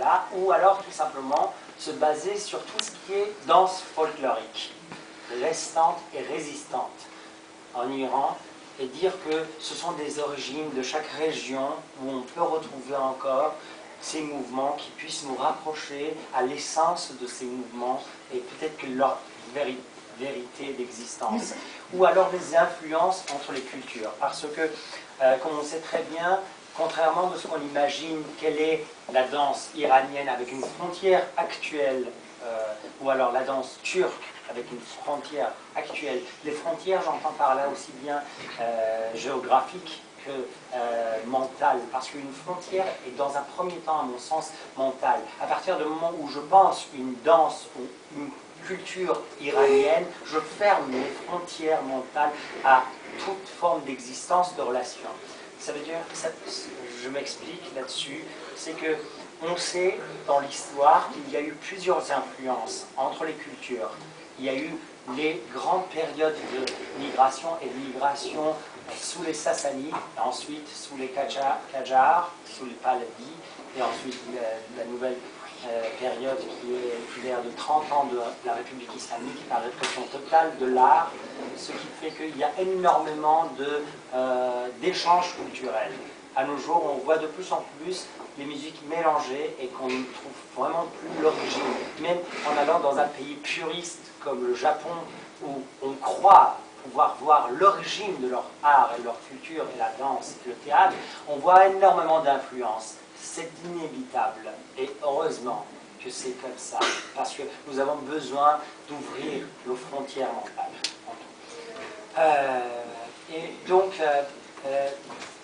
là, ou alors tout simplement se baser sur tout ce qui est danse folklorique, restante et résistante en Iran, et dire que ce sont des origines de chaque région où on peut retrouver encore ces mouvements qui puissent nous rapprocher à l'essence de ces mouvements et peut-être que leur vérité d'existence. Ou alors des influences entre les cultures. Parce que, comme on sait très bien, contrairement de ce qu'on imagine, quelle est la danse iranienne avec une frontière actuelle, ou alors la danse turque avec une frontière actuelle. Les frontières, j'entends par là aussi bien géographiques que mentales, parce qu'une frontière est dans un premier temps, à mon sens, mentale. À partir du moment où je pense une danse ou une culture iranienne, je ferme les frontières mentales à toute forme d'existence, de relation. Ça veut dire, je m'explique là-dessus, c'est que on sait dans l'histoire qu'il y a eu plusieurs influences entre les cultures. Il y a eu les grandes périodes de migration et de migration sous les Sassanides, ensuite sous les Qajars, sous les Pahlavis, et ensuite la nouvelle période qui est l'ère de 30 ans de la République islamique, la répression totale de l'art, ce qui fait qu'il y a énormément d'échanges culturels. À nos jours, on voit de plus en plus les musiques mélangées et qu'on ne trouve vraiment plus l'origine. Même en allant dans un pays puriste comme le Japon, où on croit pouvoir voir l'origine de leur art et leur culture et la danse et le théâtre, on voit énormément d'influences. C'est inévitable. Et heureusement que c'est comme ça, parce que nous avons besoin d'ouvrir nos frontières mentales. Et donc,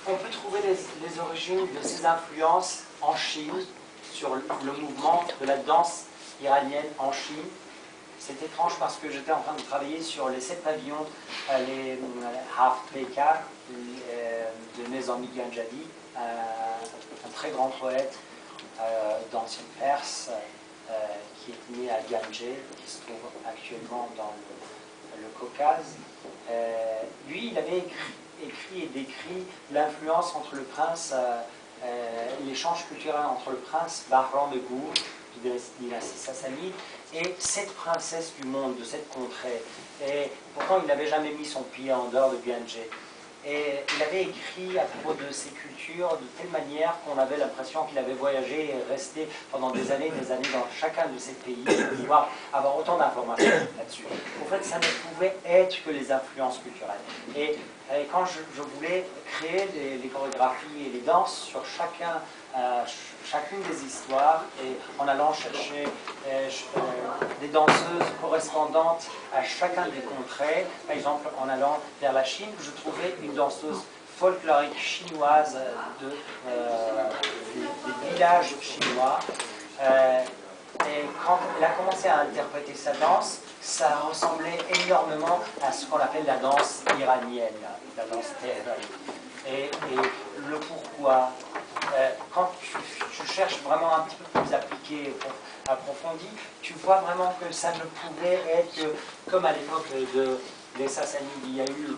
on peut trouver les origines de ces influences en Chine, sur le mouvement de la danse iranienne en Chine. C'est étrange parce que j'étais en train de travailler sur les 7 pavillons, les Haft-Beka de Nizami Ganjadi, un très grand poète d'ancien Perse qui est né à Ganje, qui se trouve actuellement dans le Caucase. Lui, il avait écrit et décrit l'influence entre le prince, l'échange culturel entre le prince Bahram de Gour, de la dynastie sassanide, et cette princesse du monde, de cette contrée. Et pourtant, il n'avait jamais mis son pied en dehors de Ganje. Et il avait écrit à propos de ces cultures de telle manière qu'on avait l'impression qu'il avait voyagé et resté pendant des années dans chacun de ces pays pour pouvoir avoir autant d'informations là-dessus. En fait, ça ne pouvait être que les influences culturelles. Et quand je voulais créer les chorégraphies et les danses sur chacune des histoires, et en allant chercher des danseuses correspondantes à chacun des contrées, par exemple en allant vers la Chine, je trouvais une danseuse folklorique chinoise des villages chinois. Et quand elle a commencé à interpréter sa danse, ça ressemblait énormément à ce qu'on appelle la danse iranienne, la danse téhéranite. Et le pourquoi, quand tu cherches vraiment un petit peu plus appliqué, approfondi, tu vois vraiment que ça ne pouvait être que, comme à l'époque des Sassanides, il y a eu